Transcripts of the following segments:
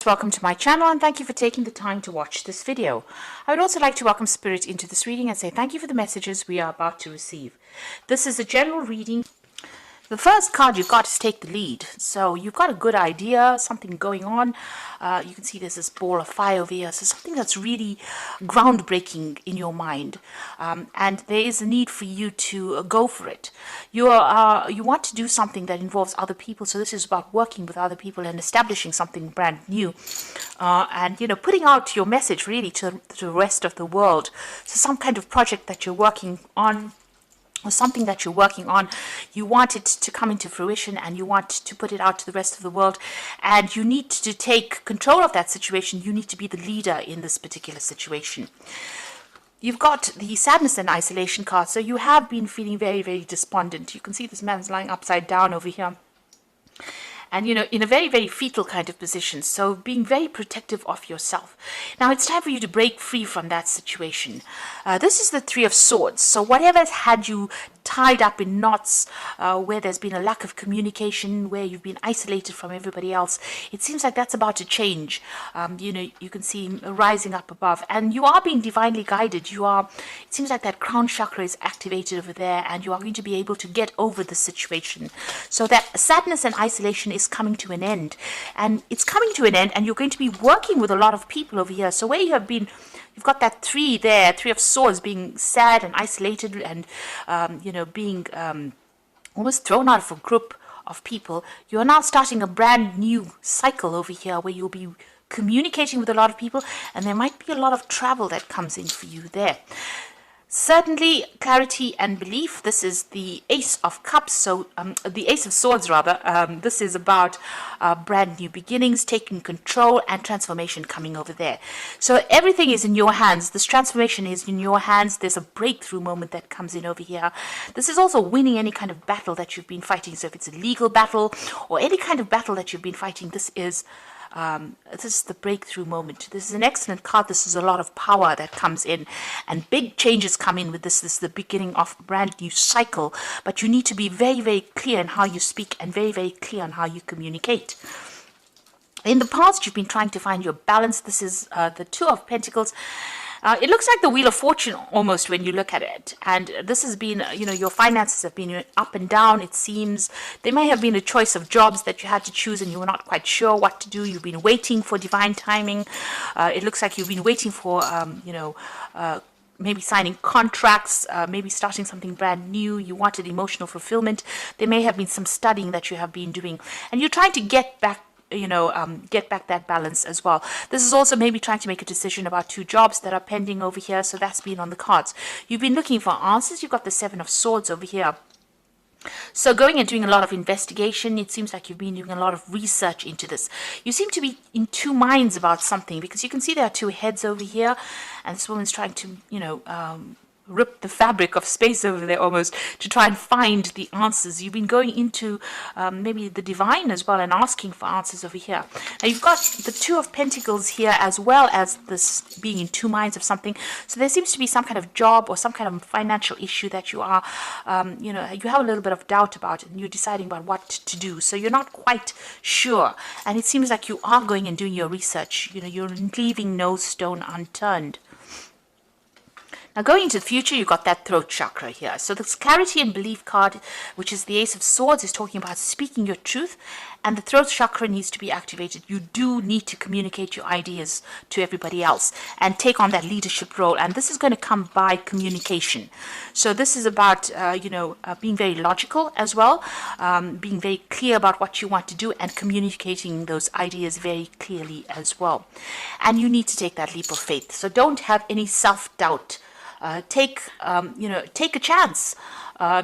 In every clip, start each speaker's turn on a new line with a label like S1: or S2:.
S1: Welcome to my channel and thank you for taking the time to watch this video. I would also like to welcome Spirit into this reading and say thank you for the messages we are about to receive. This is a general reading. The first card you've got is Take the Lead. So you've got a good idea, something going on. You can see there's this ball of fire over here. So something that's really groundbreaking in your mind. And there is a need for you to go for it. You want to do something that involves other people. So this is about working with other people and establishing something brand new. And, putting out your message really to the rest of the world. So some kind of project that you're working on, or something that you're working on, you want it to come into fruition and you want to put it out to the rest of the world, and you need to take control of that situation. You need to be the leader in this particular situation. You've got the sadness and isolation card, so you have been feeling very, very despondent. You can see this man's lying upside down over here. And, in a very, very fetal kind of position. So being very protective of yourself. Now, it's time for you to break free from that situation. This is the Three of Swords. So whatever has had you tied up in knots, where there's been a lack of communication, where you've been isolated from everybody else, it seems like that's about to change. You can see him rising up above. And you are being divinely guided. It seems like that crown chakra is activated over there, and you are going to be able to get over the situation. So that sadness and isolation is coming to an end, and it's coming to an end, and you're going to be working with a lot of people over here. So where you have been, you've got that Three of Swords, being sad and isolated, and being almost thrown out of a group of people. You are now starting a brand new cycle over here where you'll be communicating with a lot of people, and there might be a lot of travel that comes in for you there. Certainly, clarity and belief. This is the Ace of Cups, so the Ace of Swords rather. This is about brand new beginnings, taking control, and transformation coming over there. So everything is in your hands. This transformation is in your hands. There's a breakthrough moment that comes in over here. This is also winning any kind of battle that you've been fighting. So if it's a legal battle or any kind of battle that you've been fighting, this is the breakthrough moment. This is an excellent card. This is a lot of power that comes in, and big changes come in with this. This is the beginning of a brand new cycle, but you need to be very, very clear in how you speak and very, very clear on how you communicate. In the past, you've been trying to find your balance. This is the Two of Pentacles. It looks like the Wheel of Fortune almost when you look at it. And this has been, your finances have been up and down, it seems. There may have been a choice of jobs that you had to choose and you were not quite sure what to do. You've been waiting for divine timing. It looks like you've been waiting for, maybe signing contracts, maybe starting something brand new. You wanted emotional fulfillment. There may have been some studying that you have been doing. And you're trying to get back that balance as well. This is also maybe trying to make a decision about two jobs that are pending over here, so that's been on the cards. You've been looking for answers. You've got the Seven of Swords over here. So going and doing a lot of investigation. It seems like you've been doing a lot of research into this. You seem to be in two minds about something, because you can see there are two heads over here, and this woman's trying to, rip the fabric of space over there almost to try and find the answers. You've been going into maybe the divine as well and asking for answers over here. Now you've got the Two of Pentacles here, as well as this being in two minds of something. So there seems to be some kind of job or some kind of financial issue that you are, you have a little bit of doubt about, and you're deciding about what to do. So you're not quite sure, and it seems like you are going and doing your research. You're leaving no stone unturned. Now going into the future, you've got that throat chakra here. So this clarity and belief card, which is the Ace of Swords, is talking about speaking your truth, and the throat chakra needs to be activated. You do need to communicate your ideas to everybody else and take on that leadership role, and this is going to come by communication. So this is about, being very logical as well, being very clear about what you want to do and communicating those ideas very clearly as well. And you need to take that leap of faith. So don't have any self-doubt. Take a chance,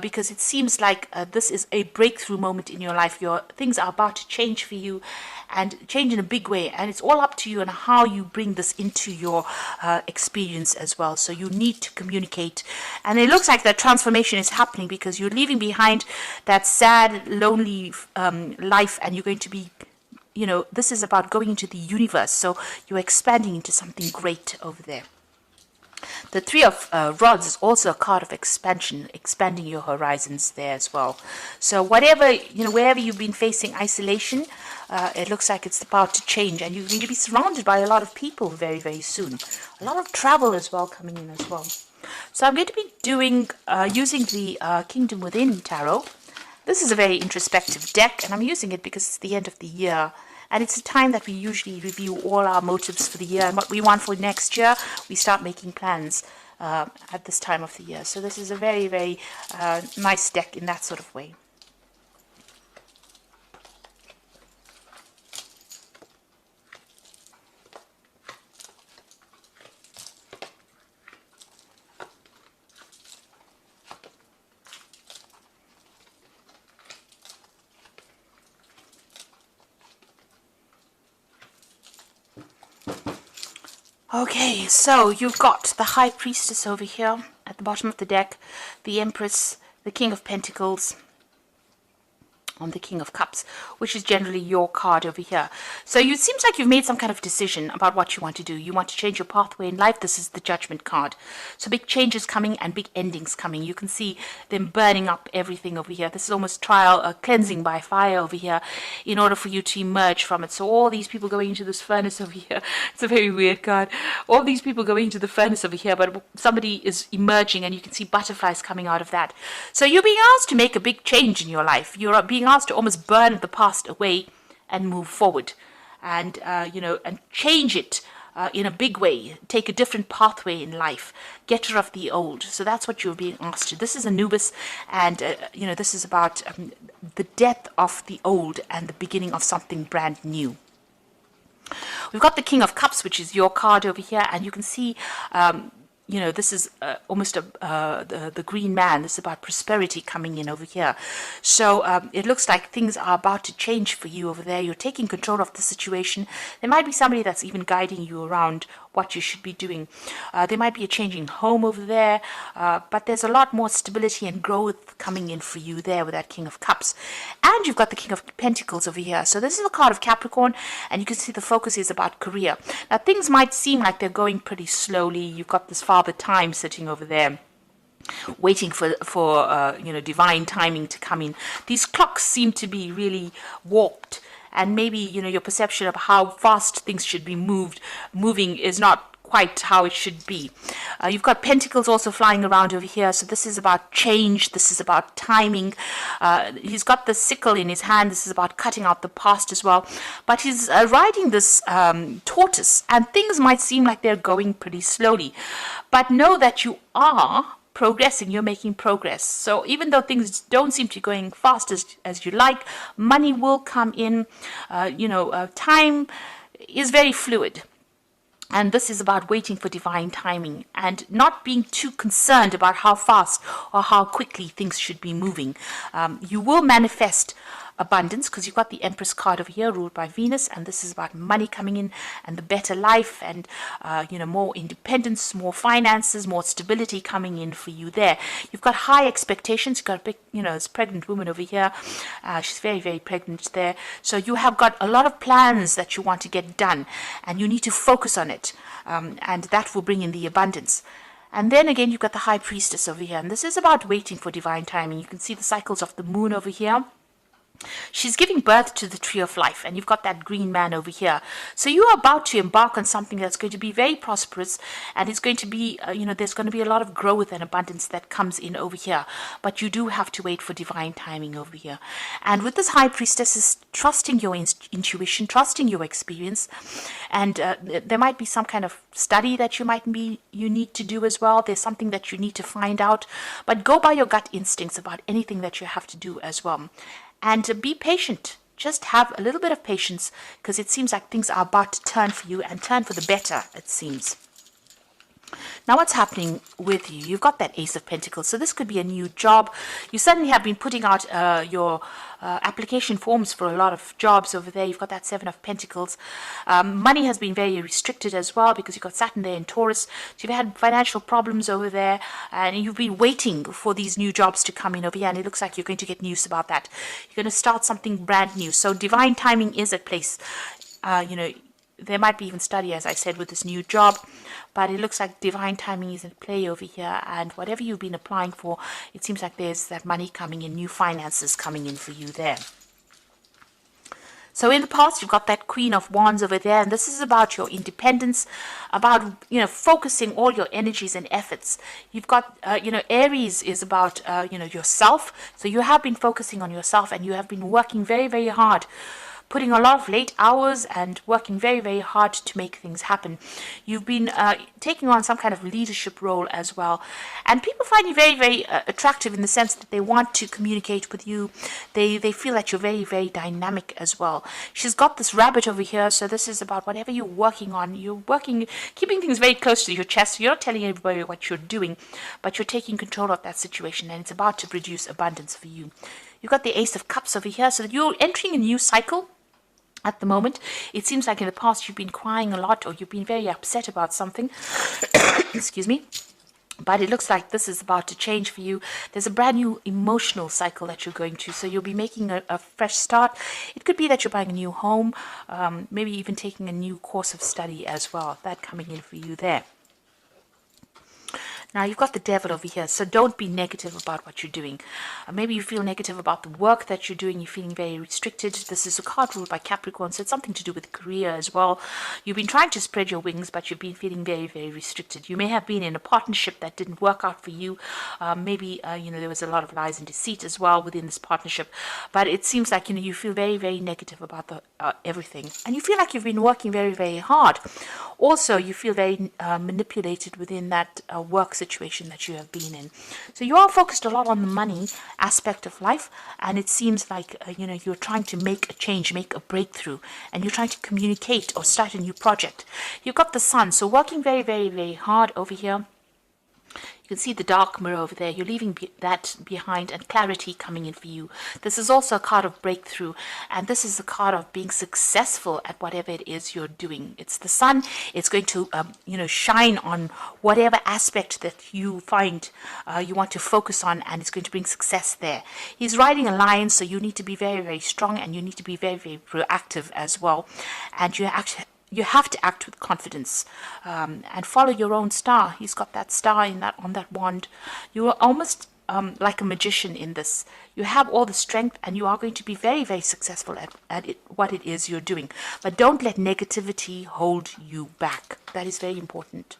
S1: because it seems like this is a breakthrough moment in your life. Things are about to change for you, and change in a big way, and it's all up to you and how you bring this into your experience as well. So you need to communicate, and it looks like that transformation is happening because you're leaving behind that sad, lonely life, and you're going to be, this is about going into the universe. So you're expanding into something great over there. The Three of Rods is also a card of expansion, expanding your horizons there as well. So whatever, wherever you've been facing isolation, it looks like it's about to change, and you're going to be surrounded by a lot of people very, very soon. A lot of travel as well coming in as well. So I'm going to be doing using the Kingdom Within Tarot. This is a very introspective deck, and I'm using it because it's the end of the year. And it's a time that we usually review all our motives for the year and what we want for next year. We start making plans at this time of the year. So this is a very, very nice deck in that sort of way. Okay, so you've got the High Priestess over here at the bottom of the deck, the Empress, the King of Pentacles, on the King of Cups, which is generally your card over here. So it seems like you've made some kind of decision about what you want to do. You want to change your pathway in life. This is the Judgment card. So big changes coming and big endings coming. You can see them burning up everything over here. This is almost trial, cleansing by fire over here in order for you to emerge from it. So all these people going into this furnace over here. It's a very weird card. All these people going into the furnace over here, but somebody is emerging and you can see butterflies coming out of that. So you're being asked to make a big change in your life. You're being asked to almost burn the past away and move forward, and and change it in a big way. Take a different pathway in life. Get rid of the old. So that's what you're being asked to. This is Anubis, and this is about the death of the old and the beginning of something brand new. We've got the King of Cups, which is your card over here, and you can see this is almost the green man. This is about prosperity coming in over here. So it looks like things are about to change for you over there. You're taking control of the situation. There might be somebody that's even guiding you around what you should be doing. There might be a changing home over there, but there's a lot more stability and growth coming in for you there with that King of Cups. And you've got the King of Pentacles over here. So this is a card of Capricorn, and you can see the focus is about career. Now things might seem like they're going pretty slowly. You've got this Father Time sitting over there, waiting for divine timing to come in. These clocks seem to be really warped, and maybe your perception of how fast things should be moving is not quite how it should be. You've got Pentacles also flying around over here, so this is about change. This is about timing. He's got the sickle in his hand. This is about cutting out the past as well, but he's riding this tortoise, and things might seem like they're going pretty slowly, but know that you are progressing. You're making progress. So even though things don't seem to be going fast as you like, money will come in. Time is very fluid. And this is about waiting for divine timing and not being too concerned about how fast or how quickly things should be moving. You will manifest abundance because you've got the Empress card over here ruled by Venus, and this is about money coming in and the better life and more independence, more finances, more stability coming in for you there. You've got high expectations. You've got a big, this pregnant woman over here. She's very, very pregnant there. So you have got a lot of plans that you want to get done, and you need to focus on it, and that will bring in the abundance. And then again, you've got the High Priestess over here, and this is about waiting for divine timing. You can see the cycles of the moon over here. She's giving birth to the tree of life, and you've got that green man over here. So you are about to embark on something that's going to be very prosperous, and it's going to be, there's going to be a lot of growth and abundance that comes in over here. But you do have to wait for divine timing over here. And with this High Priestess is trusting your intuition, trusting your experience, and there might be some kind of study that you need to do as well. There's something that you need to find out, but go by your gut instincts about anything that you have to do as well. And to be patient. Just have a little bit of patience, because it seems like things are about to turn for you and turn for the better, it seems. Now what's happening with you? You've got that Ace of Pentacles. So this could be a new job. You suddenly have been putting out your application forms for a lot of jobs over there. You've got that Seven of Pentacles. Money has been very restricted as well, because you've got Saturn there in Taurus. So you've had financial problems over there, and you've been waiting for these new jobs to come in over here, and it looks like you're going to get news about that. You're going to start something brand new. So divine timing is at place. There might be even study, as I said, with this new job, but it looks like divine timing is at play over here, and whatever you've been applying for, it seems like there's that money coming in, new finances coming in for you there. So in the past, you've got that Queen of Wands over there, and this is about your independence, about, focusing all your energies and efforts. You've got, Aries is about, yourself. So you have been focusing on yourself, and you have been working very, very hard, putting a lot of late hours and working very, very hard to make things happen. You've been taking on some kind of leadership role as well. And people find you very, very attractive in the sense that they want to communicate with you. They feel that you're very, very dynamic as well. She's got this rabbit over here. So this is about whatever you're working on. You're working, keeping things very close to your chest. You're not telling everybody what you're doing, but you're taking control of that situation. And it's about to produce abundance for you. You've got the Ace of Cups over here. So you're entering a new cycle. At the moment, it seems like in the past you've been crying a lot, or you've been very upset about something. Excuse me. But it looks like this is about to change for you. There's a brand new emotional cycle that you're going to. So you'll be making a fresh start. It could be that you're buying a new home, maybe even taking a new course of study as well. That coming in for you there. Now, you've got the Devil over here, so don't be negative about what you're doing. Maybe you feel negative about the work that you're doing. You're feeling very restricted. This is a card ruled by Capricorn, so it's something to do with career as well. You've been trying to spread your wings, but you've been feeling very, very restricted. You may have been in a partnership that didn't work out for you. Maybe, there was a lot of lies and deceit as well within this partnership. But it seems like, you feel very, very negative about the everything. And you feel like you've been working very, very hard. Also, you feel very manipulated within that work situation that you have been in. So you are focused a lot on the money aspect of life, and it seems like you're trying to make a change, make a breakthrough, and you're trying to communicate or start a new project. You've got the Sun, so working very, very, very hard over here. You can see the dark mirror over there. You're leaving that behind, and clarity coming in for you. This is also a card of breakthrough, and this is a card of being successful at whatever it is you're doing. It's the Sun. It's going to, shine on whatever aspect that you find you want to focus on, and it's going to bring success there. He's riding a lion, so you need to be very, very strong, and you need to be very, very proactive as well. And you have to act with confidence and follow your own star. He's got that star on that wand. You are almost like a magician in this. You have all the strength, and you are going to be very, very successful at what it is you're doing. But don't let negativity hold you back. That is very important.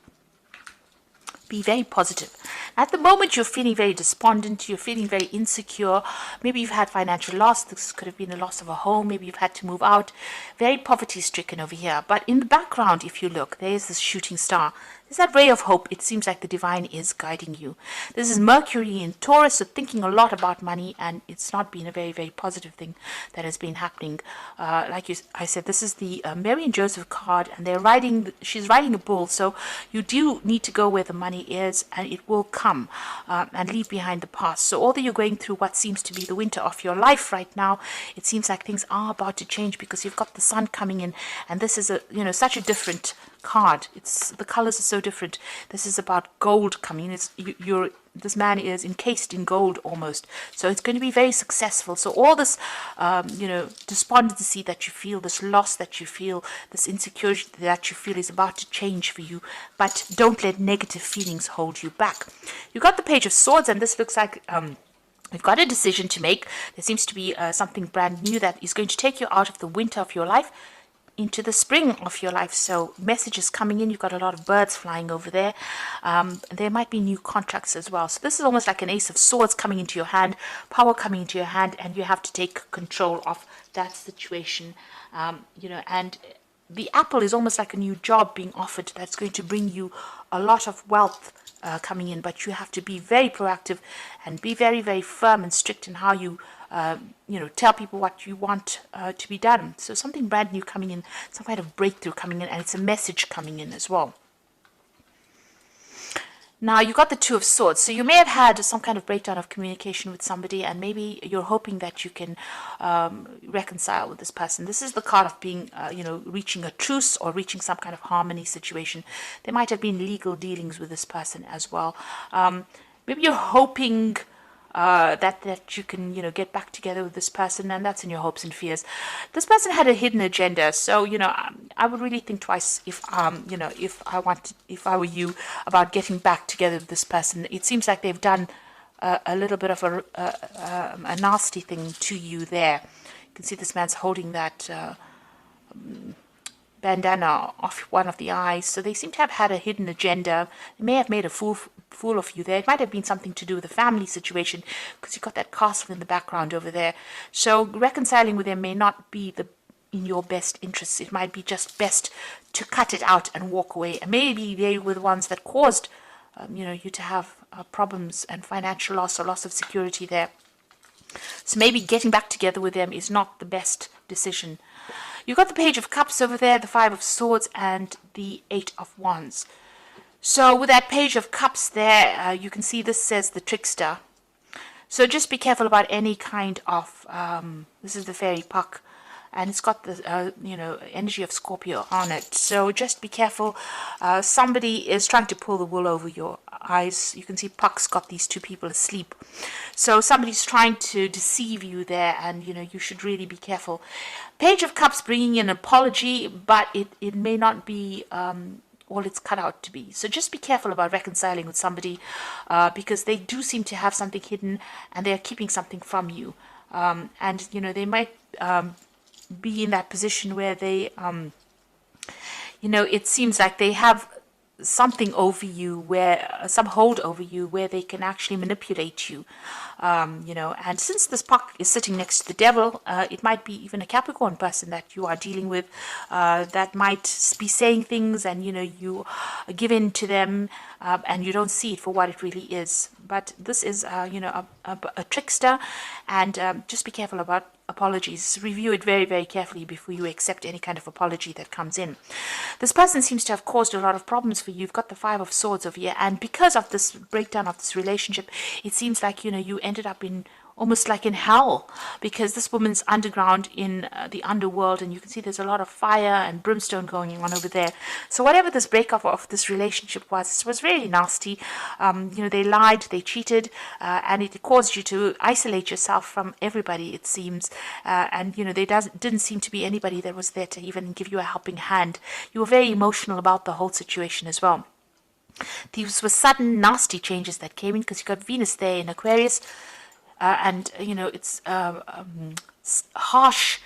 S1: Be very positive. At the moment, you're feeling very despondent. You're feeling very insecure. Maybe you've had financial loss. This could have been a loss of a home. Maybe you've had to move out. Very poverty-stricken over here. But in the background, if you look, there is this shooting star. There's that ray of hope. It seems like the divine is guiding you. This is Mercury in Taurus, so thinking a lot about money, and it's not been a very, very positive thing that has been happening. I said, this is the Mary and Joseph card, and she's riding a bull, so you do need to go where the money is, and it will come, and leave behind the past. So although you're going through what seems to be the winter of your life right now, it seems like things are about to change, because you've got the Sun coming in, and this is such a different card. The colors are so different. This is about gold coming. This man is encased in gold almost, so it's going to be very successful. So all this despondency that you feel, this loss that you feel, this insecurity that you feel is about to change for you. But don't let negative feelings hold you back. You got the Page of Swords, and this looks like you've got a decision to make. There seems to be something brand new that is going to take you out of the winter of your life into the spring of your life. So messages coming in. You've got a lot of birds flying over there. There might be new contracts as well. So this is almost like an Ace of Swords coming into your hand, power coming into your hand, and you have to take control of that situation. And the apple is almost like a new job being offered that's going to bring you a lot of wealth coming in, but you have to be very proactive and be very, very firm and strict in how you tell people what you want to be done. So something brand new coming in, some kind of breakthrough coming in, and it's a message coming in as well. Now, you got the Two of Swords. So you may have had some kind of breakdown of communication with somebody, and maybe you're hoping that you can reconcile with this person. This is the card of being, reaching a truce or reaching some kind of harmony situation. There might have been legal dealings with this person as well. Maybe you're hoping that you can get back together with this person, and that's in your hopes and fears. This person had a hidden agenda, so I would really think twice if if I were you about getting back together with this person. It seems like they've done a little bit of a nasty thing to you there. You can see this man's holding that bandana off one of the eyes. So they seem to have had a hidden agenda. They may have made a fool of you there. It might have been something to do with the family situation, because you've got that castle in the background over there. So reconciling with them may not be in your best interests. It might be just best to cut it out and walk away. And maybe they were the ones that caused you to have problems and financial loss or loss of security there. So maybe getting back together with them is not the best decision. You've got the Page of Cups over there, the Five of Swords, and the Eight of Wands. So with that Page of Cups there, you can see this says the trickster. So just be careful about any kind of, this is the fairy puck, and it's got the, energy of Scorpio on it. So just be careful. Somebody is trying to pull the wool over your eyes. You can see Puck's got these two people asleep. So somebody's trying to deceive you there, and, you should really be careful. Page of Cups bringing in an apology, but it may not be all it's cut out to be. So just be careful about reconciling with somebody, because they do seem to have something hidden, and they're keeping something from you. And, they might be in that position where they, it seems like they have something over you, where some hold over you, where they can actually manipulate you, and since this puck is sitting next to the devil, it might be even a Capricorn person that you are dealing with, that might be saying things, and you give in to them, and you don't see it for what it really is. But this is a trickster, and just be careful about apologies. Review it very, very carefully before you accept any kind of apology that comes in. This person seems to have caused a lot of problems for you. You've got the Five of Swords over here, and because of this breakdown of this relationship, it seems like you ended up in almost like in hell, because this woman's underground in the underworld, and you can see there's a lot of fire and brimstone going on over there. So whatever this breakup of this relationship was really nasty. They lied, they cheated, and it caused you to isolate yourself from everybody, it seems. And there didn't seem to be anybody that was there to even give you a helping hand. You were very emotional about the whole situation as well. These were sudden, nasty changes that came in, because you got Venus there in Aquarius. And it's harsh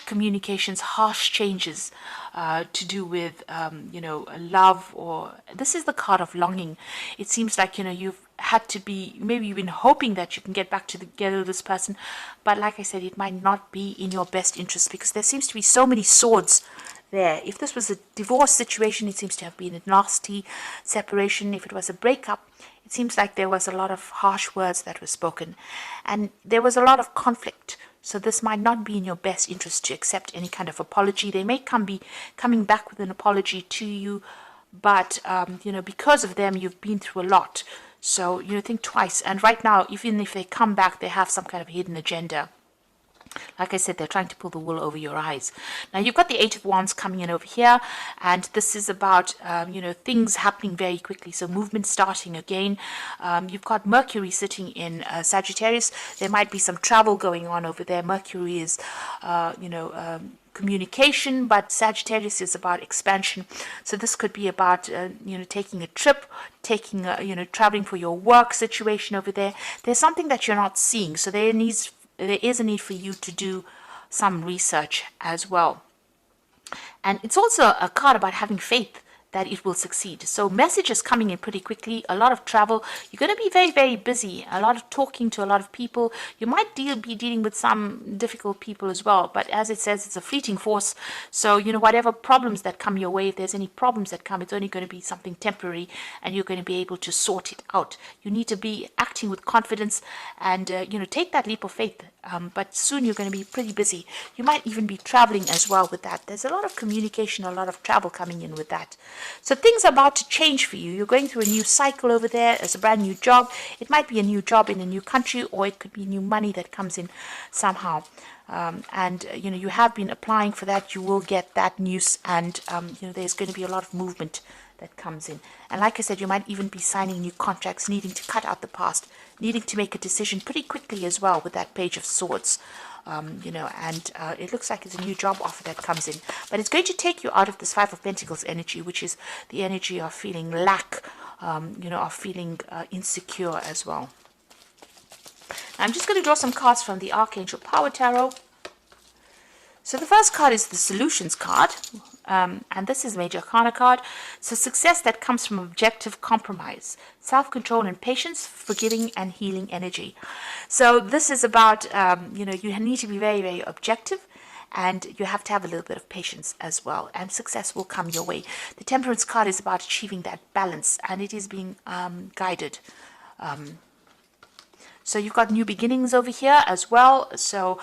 S1: communications, harsh changes to do with love, or this is the card of longing. It seems like you've had to be, maybe you've been hoping that you can get back together with this person, but like I said, it might not be in your best interest, because there seems to be so many swords there. If this was a divorce situation, it seems to have been a nasty separation. If it was a breakup, it seems like there was a lot of harsh words that were spoken, and there was a lot of conflict. So this might not be in your best interest to accept any kind of apology. They may be coming back with an apology to you, but because of them, you've been through a lot. So think twice. And right now, even if they come back, they have some kind of hidden agenda. Like I said, they're trying to pull the wool over your eyes. Now, you've got the Eight of Wands coming in over here, and this is about, things happening very quickly, so movement starting again. You've got Mercury sitting in Sagittarius. There might be some travel going on over there. Mercury is, communication, but Sagittarius is about expansion. So this could be about, taking a trip, traveling for your work situation over there. There's something that you're not seeing, so there is a need for you to do some research as well. And it's also a card about having faith that it will succeed. So messages coming in pretty quickly, a lot of travel. You're going to be very, very busy, a lot of talking to a lot of people. You might be dealing with some difficult people as well, but as it says, it's a fleeting force. So, whatever problems that come your way, if there's any problems that come, it's only going to be something temporary, and you're going to be able to sort it out. You need to be acting with confidence and, take that leap of faith. But soon you're going to be pretty busy. You might even be traveling as well with that. There's a lot of communication, a lot of travel coming in with that. So things are about to change for you. You're going through a new cycle over there. It's a brand new job. It might be a new job in a new country, or it could be new money that comes in somehow. You have been applying for that. You will get that news, and there's going to be a lot of movement that comes in. And like I said, you might even be signing new contracts, needing to cut out the past, needing to make a decision pretty quickly as well with that Page of Swords. It looks like it's a new job offer that comes in, but it's going to take you out of this Five of Pentacles energy, which is the energy of feeling lack, of feeling insecure as well. Now, I'm just going to draw some cards from the Archangel Power Tarot. So the first card is the Solutions card, and this is Major Arcana card. So success that comes from objective compromise, self-control and patience, forgiving and healing energy. So this is about, you need to be very, very objective, and you have to have a little bit of patience as well, and success will come your way. The Temperance card is about achieving that balance, and it is being guided. So you've got new beginnings over here as well. So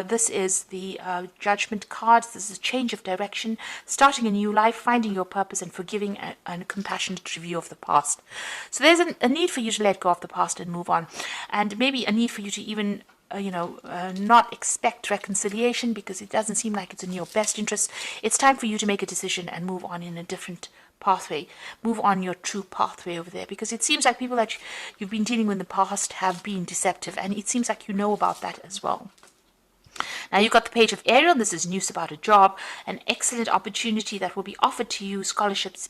S1: this is the Judgment card. This is a change of direction, starting a new life, finding your purpose, and forgiving and compassionate review of the past. So there's a need for you to let go of the past and move on, and maybe a need for you to even not expect reconciliation, because it doesn't seem like it's in your best interest. It's time for you to make a decision and move on in a different pathway. Move on your true pathway over there, because it seems like people that you've been dealing with in the past have been deceptive, and it seems like you know about that as well. Now you've got the Page of Ariel. This is news about a job, an excellent opportunity that will be offered to you, scholarships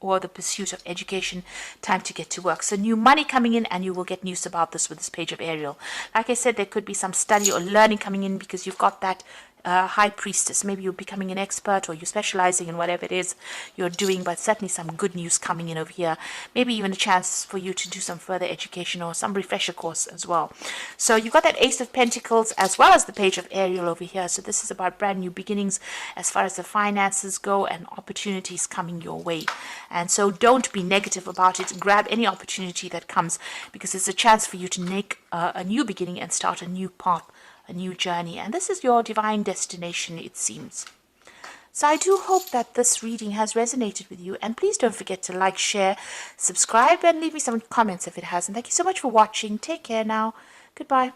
S1: or the pursuit of education, time to get to work. So new money coming in, and you will get news about this with this Page of Ariel. Like I said, there could be some study or learning coming in, because you've got that High Priestess. Maybe you're becoming an expert, or you're specializing in whatever it is you're doing, but certainly some good news coming in over here. Maybe even a chance for you to do some further education or some refresher course as well. So you've got that Ace of Pentacles as well as the Page of Ariel over here. So this is about brand new beginnings as far as the finances go, and opportunities coming your way. And so don't be negative about it. Grab any opportunity that comes, because it's a chance for you to make a new beginning and start a new path, a new journey. And this is your divine destination, it seems. So I do hope that this reading has resonated with you, and please don't forget to like, share, subscribe, and leave me some comments if it has. And thank you so much for watching. Take care now. Goodbye.